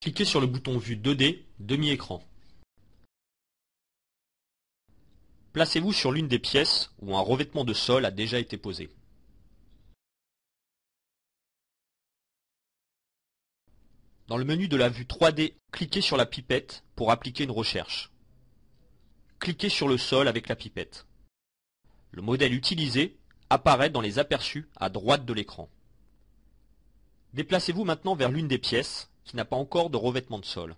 Cliquez sur le bouton Vue 2D, demi-écran. Placez-vous sur l'une des pièces où un revêtement de sol a déjà été posé. Dans le menu de la vue 3D, cliquez sur la pipette pour appliquer une recherche. Cliquez sur le sol avec la pipette. Le modèle utilisé apparaît dans les aperçus à droite de l'écran. Déplacez-vous maintenant vers l'une des pièces qui n'a pas encore de revêtement de sol.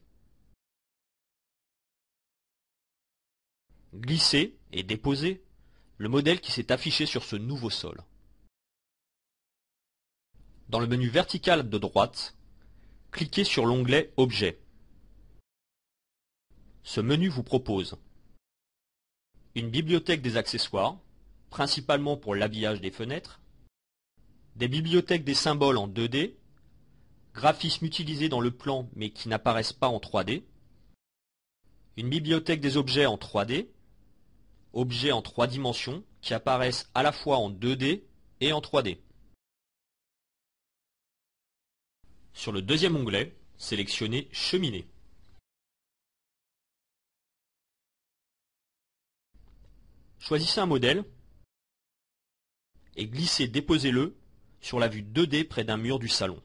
Glissez et déposez le modèle qui s'est affiché sur ce nouveau sol. Dans le menu vertical de droite, cliquez sur l'onglet Objets. Ce menu vous propose une bibliothèque des accessoires, principalement pour l'habillage des fenêtres, des bibliothèques des symboles en 2D, graphismes utilisés dans le plan mais qui n'apparaissent pas en 3D, une bibliothèque des objets en 3D, objets en 3 dimensions qui apparaissent à la fois en 2D et en 3D. Sur le deuxième onglet, sélectionnez Cheminée. Choisissez un modèle et glissez-déposez-le sur la vue 2D près d'un mur du salon.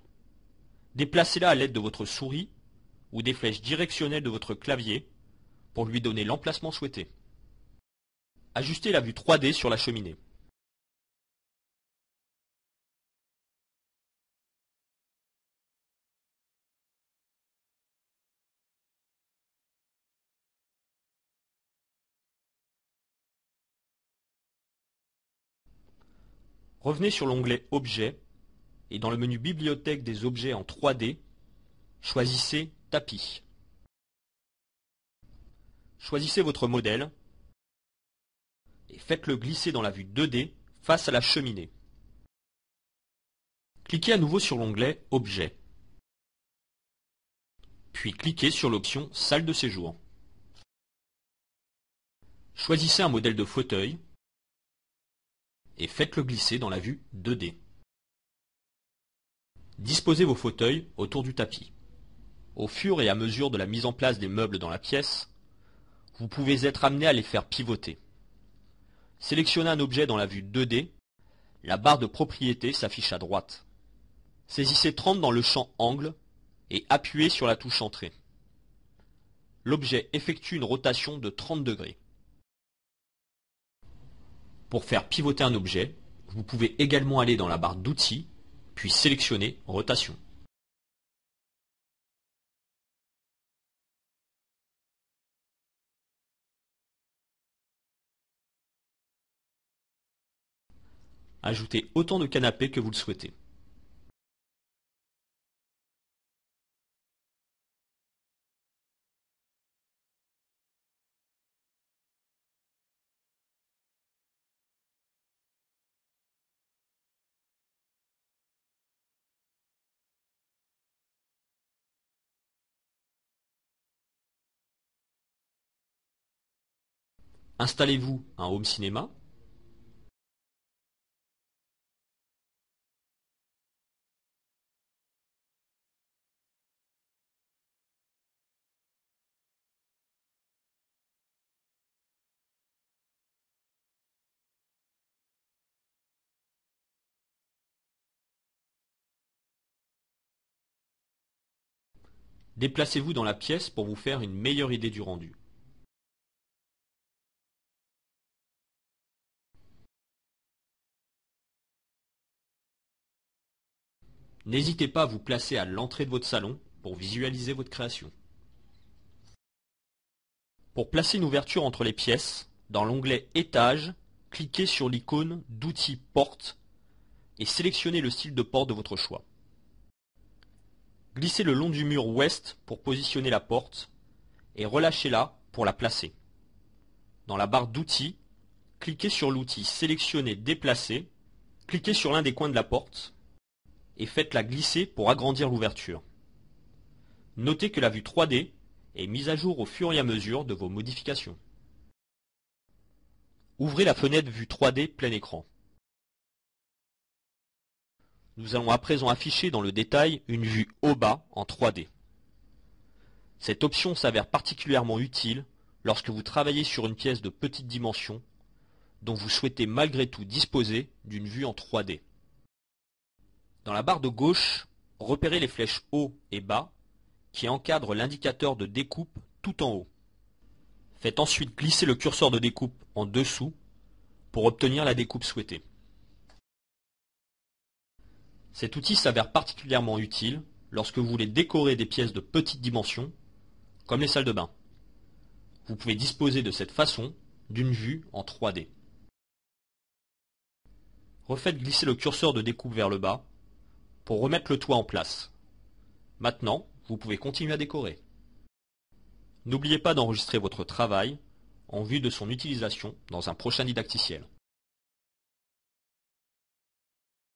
Déplacez-la à l'aide de votre souris ou des flèches directionnelles de votre clavier pour lui donner l'emplacement souhaité. Ajustez la vue 3D sur la cheminée. Revenez sur l'onglet Objets et dans le menu Bibliothèque des objets en 3D, choisissez Tapis. Choisissez votre modèle et faites-le glisser dans la vue 2D face à la cheminée. Cliquez à nouveau sur l'onglet Objets, puis cliquez sur l'option Salle de séjour. Choisissez un modèle de fauteuil et faites-le glisser dans la vue 2D. Disposez vos fauteuils autour du tapis. Au fur et à mesure de la mise en place des meubles dans la pièce, vous pouvez être amené à les faire pivoter. Sélectionnez un objet dans la vue 2D, la barre de propriété s'affiche à droite. Saisissez 30 dans le champ Angle et appuyez sur la touche Entrée. L'objet effectue une rotation de 30 degrés. Pour faire pivoter un objet, vous pouvez également aller dans la barre d'outils, puis sélectionner Rotation. Ajoutez autant de canapés que vous le souhaitez. Installez-vous un home cinéma. Déplacez-vous dans la pièce pour vous faire une meilleure idée du rendu. N'hésitez pas à vous placer à l'entrée de votre salon pour visualiser votre création. Pour placer une ouverture entre les pièces, dans l'onglet Étage, cliquez sur l'icône d'outils Porte et sélectionnez le style de porte de votre choix. Glissez le long du mur ouest pour positionner la porte et relâchez-la pour la placer. Dans la barre d'outils, cliquez sur l'outil Sélectionner Déplacer, cliquez sur l'un des coins de la porte et faites-la glisser pour agrandir l'ouverture. Notez que la vue 3D est mise à jour au fur et à mesure de vos modifications. Ouvrez la fenêtre vue 3D plein écran. Nous allons à présent afficher dans le détail une vue haut-bas en 3D. Cette option s'avère particulièrement utile lorsque vous travaillez sur une pièce de petite dimension dont vous souhaitez malgré tout disposer d'une vue en 3D. Dans la barre de gauche, repérez les flèches haut et bas qui encadrent l'indicateur de découpe tout en haut. Faites ensuite glisser le curseur de découpe en dessous pour obtenir la découpe souhaitée. Cet outil s'avère particulièrement utile lorsque vous voulez décorer des pièces de petite dimension, comme les salles de bain. Vous pouvez disposer de cette façon d'une vue en 3D. Refaites glisser le curseur de découpe vers le bas pour remettre le toit en place. Maintenant, vous pouvez continuer à décorer. N'oubliez pas d'enregistrer votre travail en vue de son utilisation dans un prochain didacticiel.